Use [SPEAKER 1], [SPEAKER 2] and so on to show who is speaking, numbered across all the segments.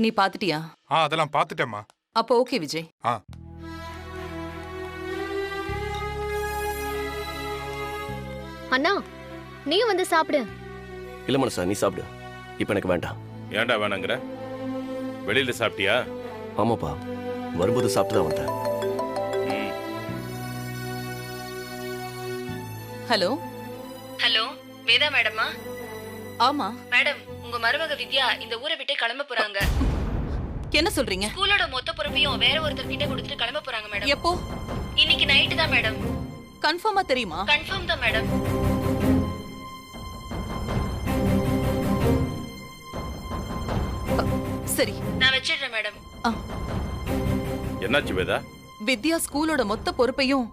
[SPEAKER 1] நீ பாத்துட்டியா?
[SPEAKER 2] அதெல்லாம் பாத்துட்டேம்மா.
[SPEAKER 1] அப்போ ஓகே விஜய்.
[SPEAKER 3] அண்ணா நீ வந்து சாப்பிடு.
[SPEAKER 4] இல்ல மனசா, நீ சாப்பிடு. இப்ப எனக்கு வேண்டாம்.
[SPEAKER 5] ஏன்டா வேணாங்கிற? வெளியில சாப்பிட்டியா?
[SPEAKER 4] ஆமாப்பா, வரும்போது சாப்பிட்டு தான் வந்தேன்.
[SPEAKER 1] ஹலோ
[SPEAKER 6] ஹலோ, வேதா மேடமா?
[SPEAKER 1] ஆமா
[SPEAKER 6] மேடம், உங்க மருமக வித்யா இந்த ஊரை விட்டு கிளம்ப போறாங்க.
[SPEAKER 1] என்ன சொல்றீங்க?
[SPEAKER 6] ஸ்கூலோட மொத்த பொறுப்பையும் வேற ஒருத்தர் கிட்ட கொடுத்துட்டு கிளம்ப போறாங்க மேடம்.
[SPEAKER 1] எப்போ?
[SPEAKER 6] இன்னைக்கு நைட்டு தான் மேடம்.
[SPEAKER 1] கன்ஃபார்மா தெரியுமா?
[SPEAKER 6] கன்ஃபார்ம் தான் மேடம்.
[SPEAKER 1] சரி,
[SPEAKER 6] நான் வச்சிடுறேன் மேடம்.
[SPEAKER 5] என்னாச்சு வேதா?
[SPEAKER 1] வித்யா ஸ்கூலோட மொத்த பொறுப்பையும்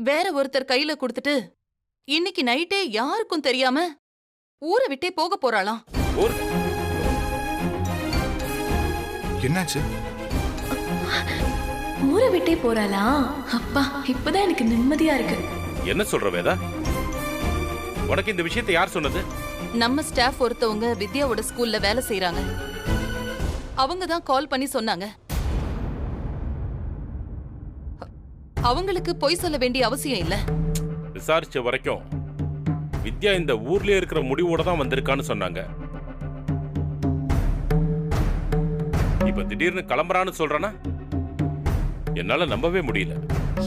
[SPEAKER 1] வேற ஒருத்தர் கையில கொடுத்துட்டு இன்னைக்கு நைட்டே யாருக்கும் தெரியாம ஊரை விட்டே போக போறாளாம்.
[SPEAKER 2] என்னாச்சு?
[SPEAKER 7] ஊரை விட்டே போறாளா? அப்பா, இப்பதான் எனக்கு நிம்மதியா இருக்கு.
[SPEAKER 5] என்ன சொல்ற வேதா? உனக்கு இந்த விஷயத்தை யார் சொன்னது?
[SPEAKER 1] நம்ம ஸ்டாஃப் ஒருத்தவங்க வித்யாவோட ஸ்கூல்ல வேலை செய்யறாங்க. அவங்க தான் கால் பண்ணி சொன்னாங்க. அவங்களுக்கு பொய் சொல்ல வேண்டிய அவசியம் இல்ல.
[SPEAKER 5] விசாரிச்ச வரைக்கும் வித்யா இந்த ஊர்லயே இருக்கிற முடிவோட தான் வந்திருக்கான்னு சொன்னாங்க. இப்ப திடீர்னு கிளம்புறான்னு சொல்றனா என்னால நம்பவே முடியல.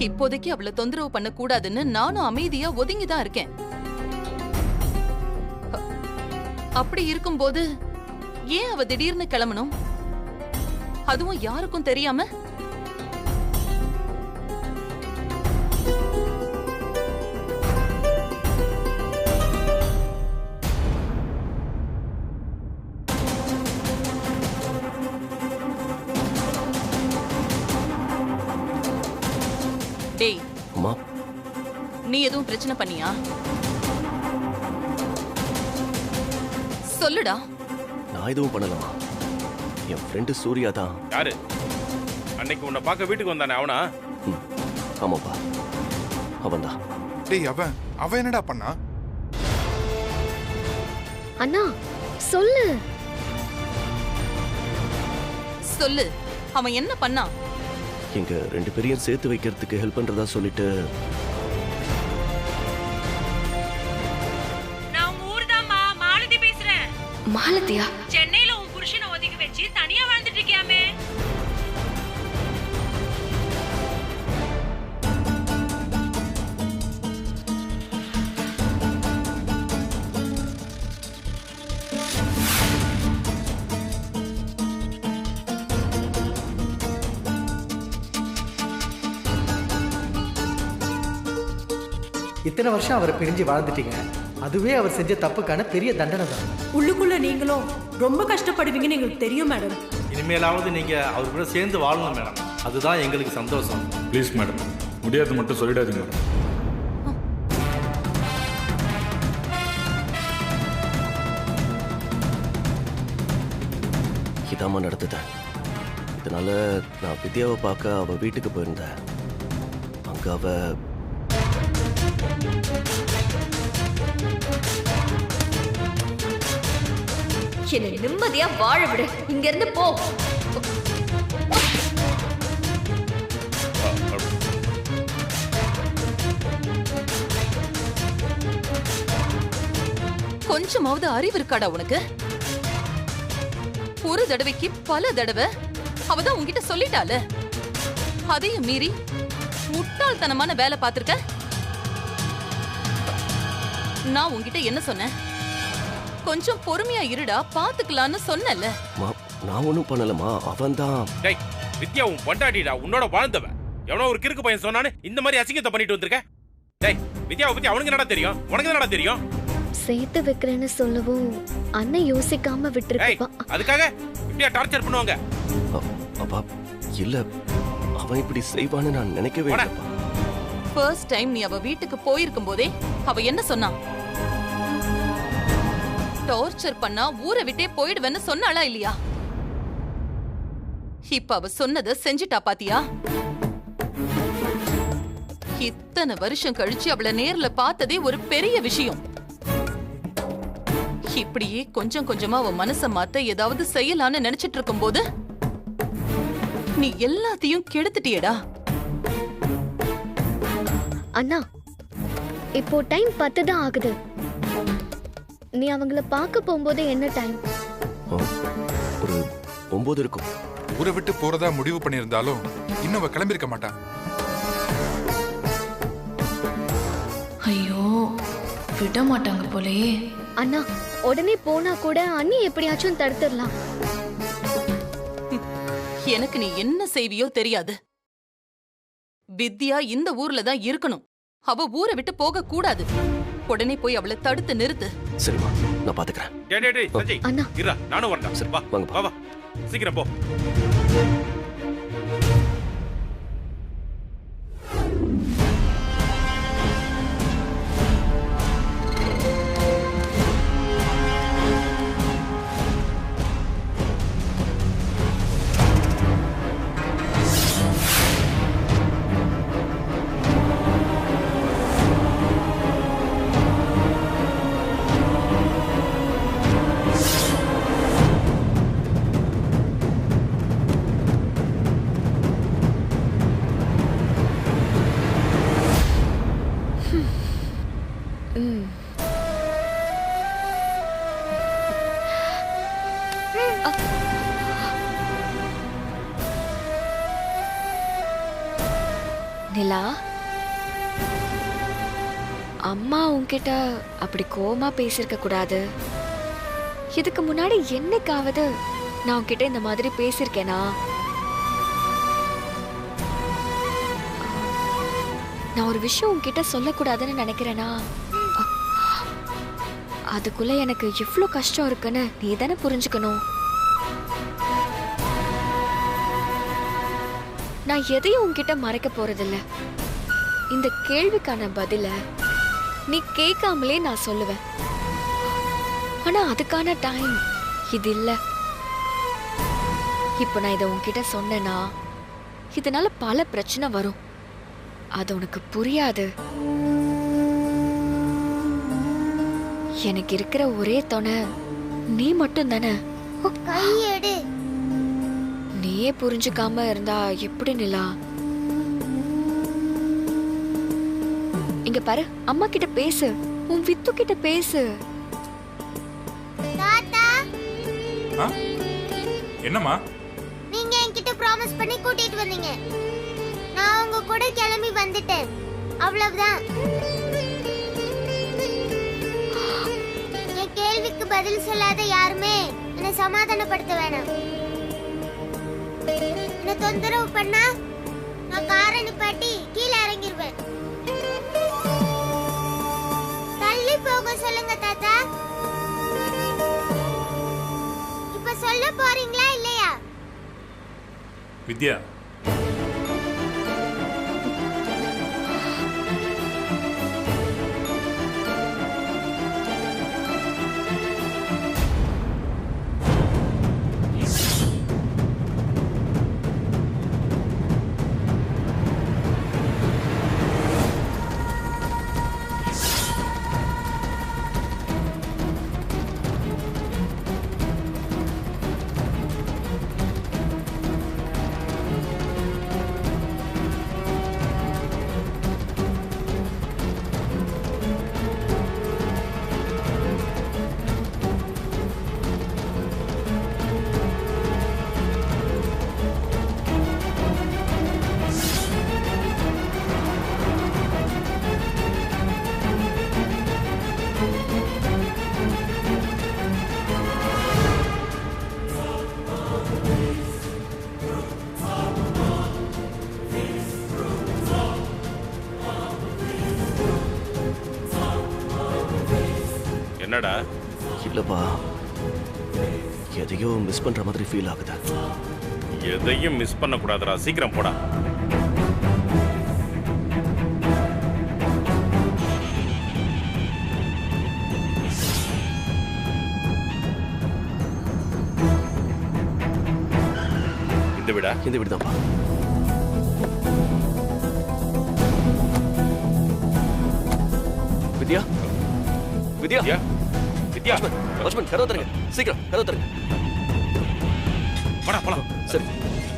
[SPEAKER 1] இப்போதைக்கு அவளை தொந்தரவு பண்ண கூடாதுன்னு நானும் அமைதியா ஒதுங்கிதான் இருக்கேன். அப்படி இருக்கும்போது ஏன் அவ திடீர்னு கிளம்பணும்? அதுவும் யாருக்கும் தெரியாம? டேய்,
[SPEAKER 4] அம்மா,
[SPEAKER 1] நீ எதுவும் பிரச்சனை பண்ணியா? சொல்லுடா.
[SPEAKER 4] நான் எதுவும் பண்ணலமா. என் ஃப்ரெண்டு சூர்யா தான்.
[SPEAKER 5] யாரு? அன்னைக்கு உன்னை பார்க்க வீட்டுக்கு வந்தானே அவனா?
[SPEAKER 4] ஆமாப்பா, அவன் தான்.
[SPEAKER 2] டேய், அவன் என்னடா பண்ணா?
[SPEAKER 3] அண்ணா சொல்லு.
[SPEAKER 1] சொல்லு, அவன் என்ன பண்ணா?
[SPEAKER 4] எங்க 2 பேரையும் சேர்த்து வைக்கிறதுக்கு ஹெல்ப் பண்றதா சொல்லிட்டு.
[SPEAKER 6] நான் உங்க ஊர்தாம்மா, மாலதி பேசுறேன்.
[SPEAKER 7] மாலதியா?
[SPEAKER 6] சென்னையில உன் புருஷனை ஒதுக்கி வச்சு தனியா வாழ்ந்துட்டு இருக்கியாமே.
[SPEAKER 8] இத்தனை வருஷம் அவரை பிரிஞ்சு வாழ்ந்துட்டீங்க. அதுவே அவர் செஞ்ச தப்புக்கான பெரிய தண்டனை தான்.
[SPEAKER 9] உள்ளுக்குள்ள நீங்களும் ரொம்ப கஷ்டப்படுவீங்கன்னு எங்களுக்கு தெரியும் மேடம்.
[SPEAKER 10] இனிமேலாவது நீங்க அவர் கூட சேர்ந்து வாழணும் மேடம். அதுதான் எங்களுக்கு சந்தோஷம்.
[SPEAKER 2] ப்ளீஸ் மேடம், முடியாது மட்டும் சொல்லிடாதீங்க மேடம்.
[SPEAKER 4] இதாம நடந்தது. இதனால நான் வித்யாவை பார்க்க அவ வீட்டுக்கு போயிருந்தேன். அங்க அவ
[SPEAKER 3] என்னை நிம்மதியா வாழ விடு. இங்க இருந்து போ.
[SPEAKER 1] கொஞ்சமாவது அறிவு இருக்காடா உனக்கு? ஒரு தடவைக்கு பல தடவை அவதான் உன்கிட்ட சொல்லிட்டால. அதையும் மீறி முட்டாள்தனமான வேலை பார்த்திருக்க. நான் உன்கிட்ட என்ன சொன்னேன்? கொஞ்சம் பொறுமையா இருடா, பாத்துக்கலான்னு சொன்னல.
[SPEAKER 4] நான் ஒண்ணும் பண்ணலமா, அவன் தான்.
[SPEAKER 5] டேய், வித்யா உன் பொண்டாட்டிடா, உன்னோட வாழ்ந்தவன். எவனோ ஒரு கிறுக்கு பையன் சொன்னானே இந்த மாதிரி அசிங்கத்தை பண்ணிட்டு வந்திருக்க. டேய், வித்யாவை பத்தி அவனுக்கு என்னடா தெரியும்? உனக்கு என்னடா தெரியும்?
[SPEAKER 3] சேர்த்து வைக்கிறேன்னு சொல்லவும் அண்ணன் யோசிக்காம விட்டுருப்பா.
[SPEAKER 5] அதுக்காக இப்படியா டார்ச்சர் பண்ணுவாங்க?
[SPEAKER 4] அப்பா இல்ல, அவன் இப்படி செய்வான்னு நான் நினைக்கவே இல்லை.
[SPEAKER 1] ஃபர்ஸ்ட் டைம் நீ அவ வீட்டுக்கு போயிருக்கும் போதே அவ என்ன சொன்னா? டார்ச்சர் பண்ணா ஊரை விட்டே போயிடுவேன்னு சொன்னாளா இல்லையா? இப்ப அவ சொன்னதை செஞ்சிட்டா பாத்தியா? இத்தனை வருஷம் கழிச்சு அவளை நேர்ல பார்த்ததே ஒரு பெரிய விஷயம். இப்படியே கொஞ்சம் கொஞ்சமா அவன் மனச மாத்த ஏதாவது செய்யலான்னு நினைச்சிட்டு இருக்கும்போது நீ எல்லாத்தையும் கெடுத்துட்டியடா.
[SPEAKER 3] அண்ணா, இப்போ டைம் 10 தான் ஆகுது. நீ அவங்கள பார்க்க போகும்போது என்ன டைம்?
[SPEAKER 4] ஒரு 9 இருக்கும்.
[SPEAKER 2] ஊரை விட்டு போறதா முடிவு பண்ணியிருந்தாலும் இன்னும் அவ கிளம்பிருக்க மாட்டான்.
[SPEAKER 7] ஐயோ, விட மாட்டாங்க போலயே.
[SPEAKER 3] அண்ணா, உடனே போனா கூட அண்ணி எப்படியாச்சும் தடுத்துடலாம்.
[SPEAKER 1] எனக்கு நீ என்ன செய்வியோ தெரியாது. வித்யா இந்த ஊர்ல தான் இருக்கணும். அவ ஊரை விட்டு போக கூடாது. உடனே போய் அவளை தடுத்து நிறுத்து.
[SPEAKER 4] சரிம்மா, நான் பாத்துக்கிறேன்.
[SPEAKER 5] டேய் சஞ்சய்,
[SPEAKER 3] அண்ணா.
[SPEAKER 5] இருடா, நானும் வரேன்.
[SPEAKER 4] சரி,
[SPEAKER 5] வா
[SPEAKER 4] வாங்க.
[SPEAKER 5] வா வா, சீக்கிரம் போ.
[SPEAKER 3] நிலா, அம்மா உன்கிட்ட அப்படி கோவமா பேசியிருக்க கூடாது. இதுக்கு முன்னாடி என்னைக்காவது நான் உன்கிட்ட இந்த மாதிரி பேசியிருக்கேனா? நான் ஒரு விஷயம் உன்கிட்ட சொல்லக்கூடாதுன்னு நினைக்கிறேனா? அதுக்குள்ள எனக்கு எவ்வளோ கஷ்டம் இருக்குன்னு நீ தானே புரிஞ்சுக்கணும். நான் எதையும் உன்கிட்ட மறைக்க போறதில்ல. இந்த கேள்விக்கான பதில நீ கேட்காமலே நான் சொல்லுவேன். ஆனா அதுக்கான டைம் இது இல்ல. இப்ப நான் இதை உன்கிட்ட சொன்னேன்னா இதனால பல பிரச்சனை வரும். அது உனக்கு புரியாது. எனக்கு இருக்கிற ஒரே துணை நீ மட்டும் தானே. நீயே புரிஞ்சுக்காம இருந்தா எப்படி நிலா? இங்க பாரு, அம்மா கிட்ட பேசு, உன் வித்து கிட்ட பேசு.
[SPEAKER 2] என்னம்மா?
[SPEAKER 11] நீங்க என்கிட்ட ப்ராமிஸ் பண்ணி கூட்டிட்டு வந்தீங்க. நான் உங்க கூட கிளம்பி வந்துட்டேன். அவ்வளவுதான். என் கேள்விக்கு பதில் சொல்லாத யாருமே என்னை சமாதானப்படுத்த வேணாம். என்ன தொந்தரவு பண்ணா நான் காரை நிப்பாட்டி கீழே இறங்கிடுவேன். தள்ளி போக சொல்லுங்க தாத்தா. இப்ப சொல்ல போறீங்களா இல்லையா?
[SPEAKER 2] வித்யா,
[SPEAKER 5] என்னடா?
[SPEAKER 4] இல்லப்பா, எதையோ மிஸ் பண்ற மாதிரி ஃபீல் ஆகுது.
[SPEAKER 5] எதையும் மிஸ் பண்ண கூடாதுடா, சீக்கிரம் போடா. இந்த விடா?
[SPEAKER 4] இந்த வீடுதான்ப்பா. வித்யா, வித்யா,
[SPEAKER 5] வித்யா,
[SPEAKER 4] வாட்ச்மேன் கதவு தருங்க, சீக்கிரம் கதவு தருங்க.
[SPEAKER 5] போடா போலாம்.
[SPEAKER 4] சரி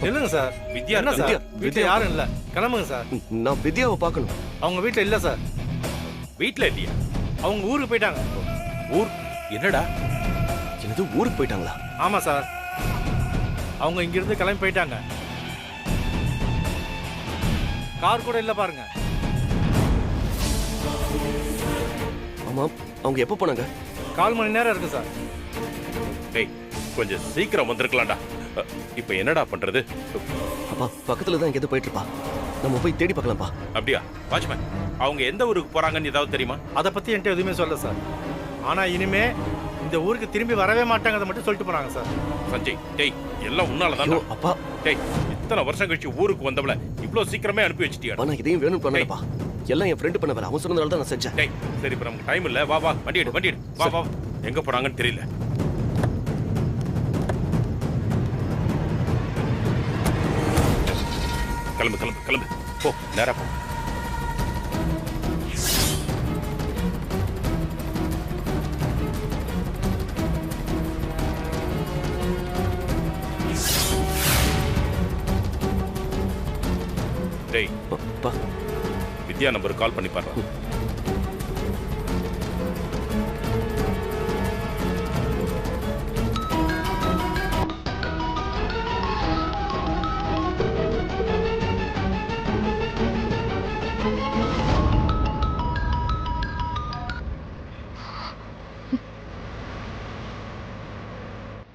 [SPEAKER 10] இல்லைங்க சார்.
[SPEAKER 5] வித்யா
[SPEAKER 10] என்ன
[SPEAKER 5] இருக்கா?
[SPEAKER 10] சார் வீட்டில் யாரும் இல்லை, கிளம்புங்க சார்.
[SPEAKER 4] நான் வித்யாவை பார்க்கணும்.
[SPEAKER 10] அவங்க வீட்டில் இல்லை சார்.
[SPEAKER 5] வீட்ல இல்லையா?
[SPEAKER 10] அவங்க ஊருக்கு போயிட்டாங்க.
[SPEAKER 5] ஊர் என்னடா?
[SPEAKER 4] என்னது ஊருக்கு போயிட்டாங்களா?
[SPEAKER 10] ஆமாம் சார், அவங்க இங்கிருந்து கிளம்பி போயிட்டாங்க. கார் கூட இல்லை பாருங்க.
[SPEAKER 4] ஆமாம், அவங்க எப்போ போனாங்க?
[SPEAKER 10] 4 மணி நேரம் இருக்கு சார்.
[SPEAKER 5] டேய் கொஞ்சம் சீக்கிரம் வந்திருக்கலாம்டா. இப்போ என்னடா பண்றது?
[SPEAKER 4] அப்பா பக்கத்துல தான் எங்கேயாவது போயிட்டு இருப்பா, நம்ம போய் தேடி பார்க்கலாம்ப்பா.
[SPEAKER 5] அப்படியா வாட்ச்மேன், அவங்க எந்த ஊருக்கு போறாங்கன்னு ஏதாவது தெரியுமா?
[SPEAKER 10] அதை பற்றி என்கிட்ட எதுவுமே சொல்ல சார். ஆனால் இனிமே இந்த ஊருக்கு திரும்பி வரவே மாட்டாங்க மட்டும் சொல்லிட்டு போனாங்க சார்.
[SPEAKER 5] சஞ்சய், டேய் எல்லாம் உன்னால தான்.
[SPEAKER 4] அப்பா
[SPEAKER 5] டேய் இத்தனை வருஷம் கழிச்சு ஊருக்கு வந்தவள இவ்ளோ சீக்கிரமே அனுப்பி வச்சிட்டியா?
[SPEAKER 4] நான் இதையும் வேணும் பண்ணலப்பா, எல்லாம் என் ஃப்ரெண்ட் பண்ண வேலை, அவன் சொன்னதால தான் நான் செஞ்சேன்.
[SPEAKER 5] டேய் சரி, இப்போ நமக்கு டைம் இல்ல, வா வா வண்டி எடு, வண்டி எடு, வா வா. எங்க போறாங்கன்னு தெரியல. கிளம்பு கிளம்பு கிளம்பு, போ நேரா போ. டேய் வித்யா நம்பருக்கு கால் பண்ணி பாரு.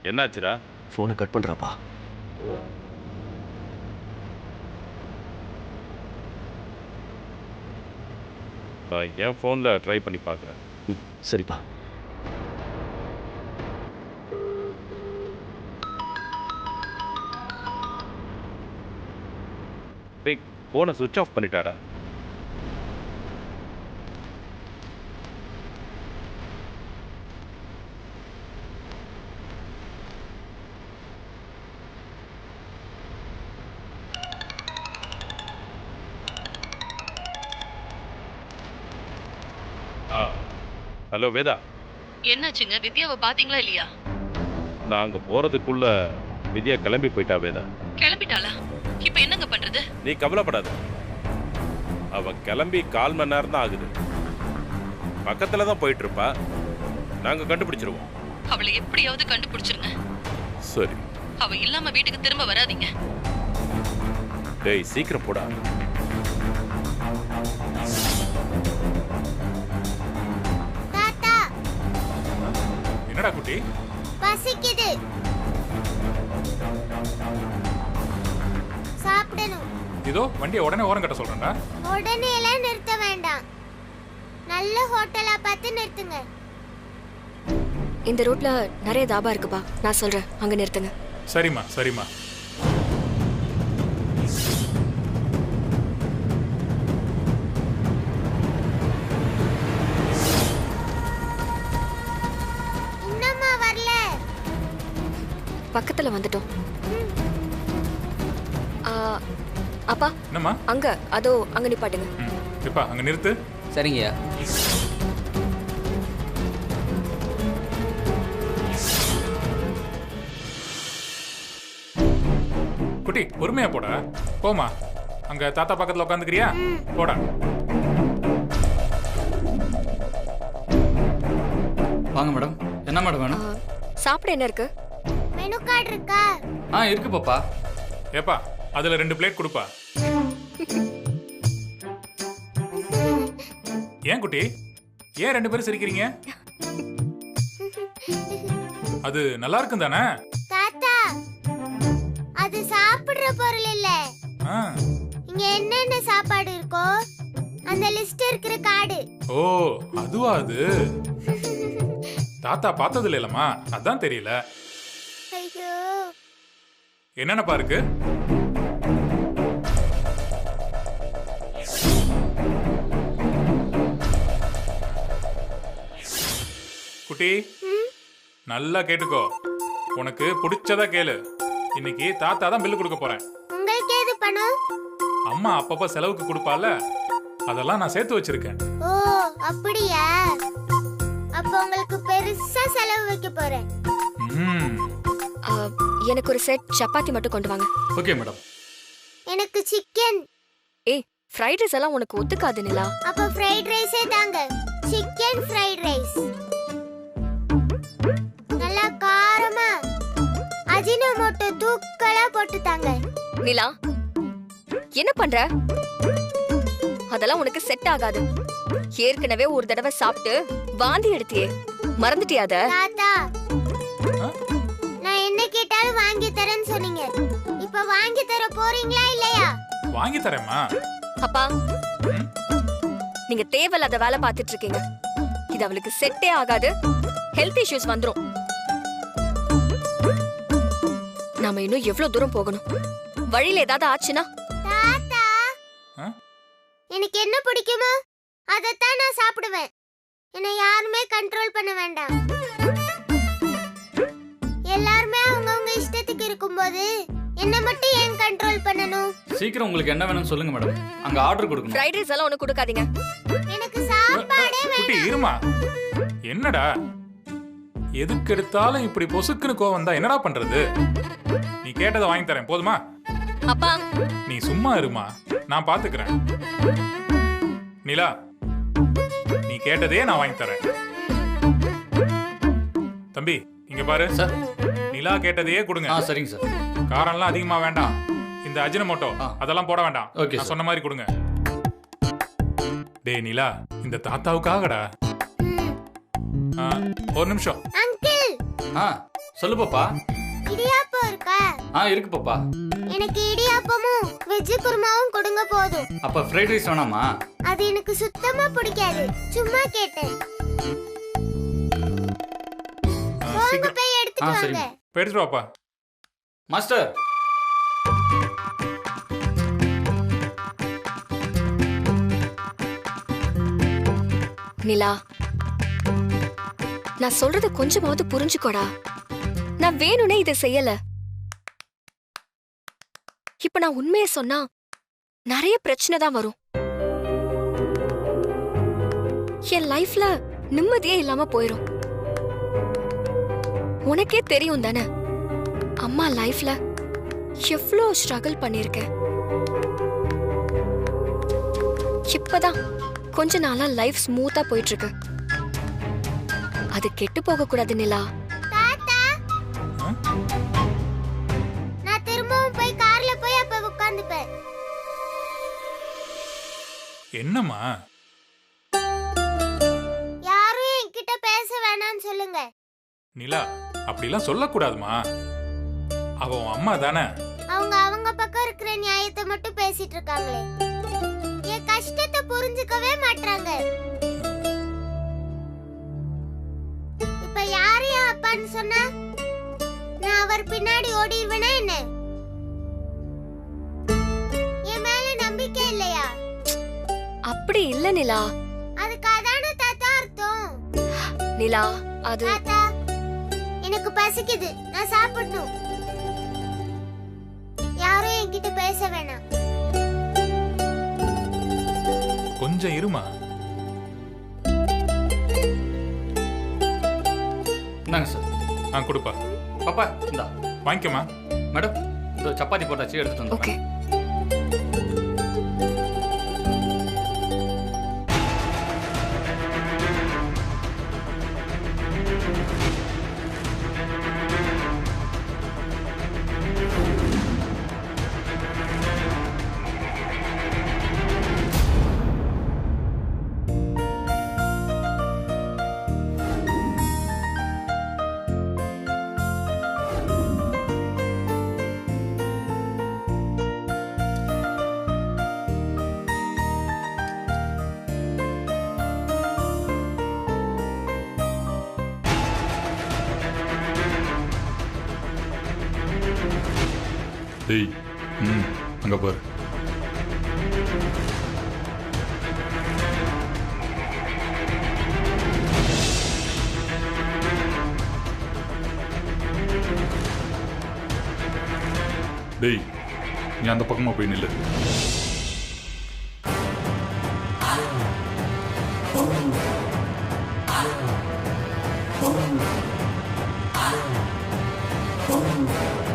[SPEAKER 5] என்னாச்சுடா?
[SPEAKER 4] போனை கட் பண்றாப்பா.
[SPEAKER 5] என் ஃபோன்ல ட்ரை பண்ணி பார்க்குறேன்.
[SPEAKER 4] சரிப்பா.
[SPEAKER 5] டேய் ஃபோனை சுவிட்ச் ஆஃப் பண்ணிட்டாடா. ஹலோ வேதா.
[SPEAKER 1] என்னாச்சுங்க? வித்யாவை பாத்தீங்களா இல்லையா?
[SPEAKER 5] நான் அங்க போறதுக்குள்ள வித்யா கிளம்பி போயிட்டா வேதா.
[SPEAKER 1] கிளம்பிட்டாளா? இப்ப என்னங்க பண்றது?
[SPEAKER 5] நீ கவலைப்படாத, அவ கிளம்பி 1/4 மணி நேரம் தான் ஆகுது. பக்கத்துல தான் போயிட்டு இருப்பா, நாங்க கண்டுபிடிச்சிருவோம்.
[SPEAKER 1] அவளை எப்படியாவது கண்டுபிடிச்சிருங்க.
[SPEAKER 5] சரி.
[SPEAKER 1] அவ இல்லாம வீட்டுக்கு திரும்ப வராதீங்க.
[SPEAKER 5] டேய் சீக்கிரம் போடா.
[SPEAKER 2] என்னடா குட்டி?
[SPEAKER 11] பசிக்குது, சாப்பிடணும்.
[SPEAKER 2] இதோ வண்டியை உடனே ஓரம் கட்ட சொல்றேன்டா.
[SPEAKER 11] உடனே எல்லாம் நிறுத்த வேண்டாம், நல்ல ஹோட்டலா பார்த்து நிறுத்துங்க.
[SPEAKER 3] இந்த ரூட்ல நிறைய தாபா இருக்குப்பா, நான் சொல்றேன், அங்க நிறுத்துங்க.
[SPEAKER 2] சரிம்மா சரிம்மா.
[SPEAKER 11] இன்னுமா வரல?
[SPEAKER 3] பக்கத்துல வந்துட்டோம். அப்பா
[SPEAKER 2] என்னம்மா?
[SPEAKER 3] அங்க அதோ அங்க நிப்பாட்டுங்க.
[SPEAKER 2] இப்பா அங்க நிறுத்து.
[SPEAKER 12] சரிங்கய்யா.
[SPEAKER 2] குட்டி பொறுமையா போடா. போமா, அங்க தாத்தா பக்கத்துல உட்காந்துக்கிறியா? போடா.
[SPEAKER 12] வாங்க மேடம். என்ன மேடம் வேணும்?
[SPEAKER 3] சாப்பிட என்ன இருக்கு?
[SPEAKER 11] மெனு கார்டு இருக்கா?
[SPEAKER 12] இருக்கு பாப்பா.
[SPEAKER 2] ஏப்பா அதுல 2 பிளேட் கொடுப்பா. ஏன் குட்டி, ஏன் 2 பேரும் சிரிக்கிறீங்க? அது நல்லா இருக்கும் தானே?
[SPEAKER 11] தாத்தா அது சாப்பிடுற பொருள் இல்ல. இங்க என்னென்ன சாப்பாடு இருக்கோ அந்த லிஸ்ட் இருக்கிற கார்டு.
[SPEAKER 2] ஓ அதுவா அது? தாத்தா பார்த்தது இல்லைலம்மா, அதான் தெரியல.
[SPEAKER 11] ஐயோ,
[SPEAKER 2] என்னென்னப்பா இருக்கு? குட்டி நல்லா கேட்டுக்கோ, உனக்கு பிடிச்சதா கேளு. இன்னைக்கு தாத்தா தான் பில்லு கொடுக்க போறேன்.
[SPEAKER 11] உங்களுக்கு ஏது பணம்?
[SPEAKER 2] அம்மா அப்பப்ப செலவுக்கு கொடுப்பால, அதெல்லாம் நான் சேர்த்து வச்சிருக்கேன்.
[SPEAKER 11] ஓ அப்படியா? அப்ப உங்களுக்கு பெரிய பெருசா செலவு வைக்க போறேன்.
[SPEAKER 3] எனக்கு ஒரு செட் சப்பாத்தி மட்டும் கொண்டு வாங்க.
[SPEAKER 12] Okay madam.
[SPEAKER 11] எனக்கு சிக்கன்.
[SPEAKER 3] ஏய், ஃப்ரைட் ரைஸ் எல்லாம் உனக்கு ஒத்துக்காது நிலா.
[SPEAKER 11] அப்ப ஃப்ரைட் ரைஸே தாங்க. Chicken fried rice. நல்லா காரமா அஜினோமோட்டோ தூக்கலா போட்டு தாங்க.
[SPEAKER 3] நிலா, என்ன பண்ற? அதெல்லாம் உனக்கு செட் ஆகாது. ஏற்கனவே ஒரு தடவை சாப்பிட்டு வாந்தி எடுத்தியே, மறந்துட்டியாத?
[SPEAKER 11] தாத்தா, நான் என்ன கேட்டாலும் வாங்கி தரேன்னு சொன்னீங்க. இப்ப வாங்கி தர போறீங்களா இல்லையா?
[SPEAKER 2] வாங்கி தரேம்மா.
[SPEAKER 3] அப்பா, நீங்க தேவையில்லாத வேலை பார்த்துட்டு இருக்கீங்க. இது அவளுக்கு செட்டே ஆகாது. ஹெல்த் இஷ்யூஸ் வந்துரும். நாம இன்னும் எவ்வளவு தூரம் போகணும்? வழியில ஏதாவது ஆச்சுன்னா?
[SPEAKER 11] தாத்தா, எனக்கு என்ன பிடிக்குமோ அதைத்தான் நான் சாப்பிடுவேன். என்னை யாருமே கண்ட்ரோல் பண்ண வேண்டாம். எல்லாருமே அவங்கவங்க இஷ்டத்துக்கு இருக்கும்போது என்ன மட்டும் ஏன் கண்ட்ரோல் பண்ணணும்?
[SPEAKER 12] சீக்கிரம் உங்களுக்கு என்ன வேணும்னு சொல்லுங்க மேடம். அங்க ஆர்டர் கொடுக்கணும்.
[SPEAKER 3] ஃப்ரைட் ரைஸ் எல்லாம் ஒண்ணு கொடுக்காதீங்க.
[SPEAKER 11] எனக்கு சாப்பாடே
[SPEAKER 2] குட்டி
[SPEAKER 11] வேண்டாம்.
[SPEAKER 2] இருமா. என்னடா எதுக்கு எடுத்தாலும் இப்படி பொசுக்குன்னு கோவம் வந்தா என்னடா பண்றது? நீ கேட்டதை வாங்கி தரேன் போதுமா?
[SPEAKER 3] அப்பா,
[SPEAKER 2] நீ சும்மா இருமா, நான் பாத்துக்கிறேன். நிலா, நீ கேட்டதே நான் வாங்கி தரேன். தம்பி இங்க பாரு
[SPEAKER 12] சார்.
[SPEAKER 2] நிலா கேட்டதையே கொடுங்க.
[SPEAKER 12] சரிங்க சார்.
[SPEAKER 2] காரம்லாம் அதிகமா வேண்டாம். இந்த அஜினோமோட்டோ அதெல்லாம் போட வேண்டாம்.
[SPEAKER 12] ஓகே,
[SPEAKER 2] நான் சொன்ன மாதிரி கொடுங்க. டேய் நிலா, இந்த தாத்தாவுக்காகடா. ஒரு நிமிஷம்.
[SPEAKER 11] அங்கிள்,
[SPEAKER 12] சொல்லு பாப்பா.
[SPEAKER 11] இடியாப்பம் இருக்கா?
[SPEAKER 12] இருக்கு பாப்பா.
[SPEAKER 11] எனக்கு இடியாப்பமும் வெஜ் குருமாவும் கொடுங்க போதும்.
[SPEAKER 12] அப்ப ஃப்ரைட் ரைஸ் வேணாமா?
[SPEAKER 11] அது எனக்கு சுத்தமா பிடிக்காது. சும்மா கேட்டேன். போங்க போய் எடுத்துட்டு வாங்க.
[SPEAKER 2] எடுத்துட்டு வாப்பா.
[SPEAKER 12] மாஸ்டர்.
[SPEAKER 3] நிலா, நான் சொல்றத கொஞ்சமாவது புரிஞ்சுக்கோடா. நான் வேணும்னே இதை செய்யல. இப்ப நான் உண்மையை சொன்னா நிறைய பிரச்சனை தான் வரும். என் லைஃப்ல நிம்மதியே இல்லாம போயிரும். உனக்கே தெரியும் தானே அம்மா லைஃப்ல எவ்வளோ ஸ்ட்ரகிள் பண்ணிருக்கேன். இப்பதான் கொஞ்ச நாளா லைஃப் ஸ்மூத்தா போயிட்டு இருக்கு. அது கெட்டு போக கூடாது நிலா.
[SPEAKER 11] தாத்தா, நான் திரும்பவும் போய் கார்ல போய் அப்ப உட்கார்ந்துப்பேன்.
[SPEAKER 2] என்னம்மா?
[SPEAKER 11] யாரும் என்கிட்ட பேச வேணாம்னு சொல்லுங்க.
[SPEAKER 2] நிலா, அப்படிலாம் சொல்லக்கூடாதுமா. அவ அம்மா தானே.
[SPEAKER 11] அவங்க பக்கம் இருக்கிற நியாயத்தை மட்டும் பேசிட்டு இருக்காங்களே. என் கஷ்டத்தை புரிஞ்சுக்கவே மாட்டாங்க. இப்ப யாரு என் அப்பான்னு சொன்னா நான் அவர் பின்னாடி ஓடிடுவேனா என்ன? என் மேல நம்பிக்கை இல்லையா?
[SPEAKER 3] அப்படி இல்ல நிலா.
[SPEAKER 11] அதுக்கு அதான தாத்தா அர்த்தம்.
[SPEAKER 3] நிலா, அது
[SPEAKER 11] தாத்தா, எனக்கு பசிக்குது, நான் சாப்பிடணும். யாரும் என்கிட்ட பேச வேணாம்.
[SPEAKER 2] கொஞ்சம் இருமா.
[SPEAKER 12] இந்தாங்க சார்.
[SPEAKER 2] கொடுப்பா.
[SPEAKER 12] பாப்பா இந்தா
[SPEAKER 2] வாங்கிக்கமா.
[SPEAKER 12] மேடம், இந்த சப்பாத்தி போட்டாச்சு, எடுத்துட்டு வந்து.
[SPEAKER 3] ஓகே.
[SPEAKER 2] டேய், அங்க பாரு. டேய், நீ அந்த பக்கமா போய் நில்லு.
[SPEAKER 8] சார்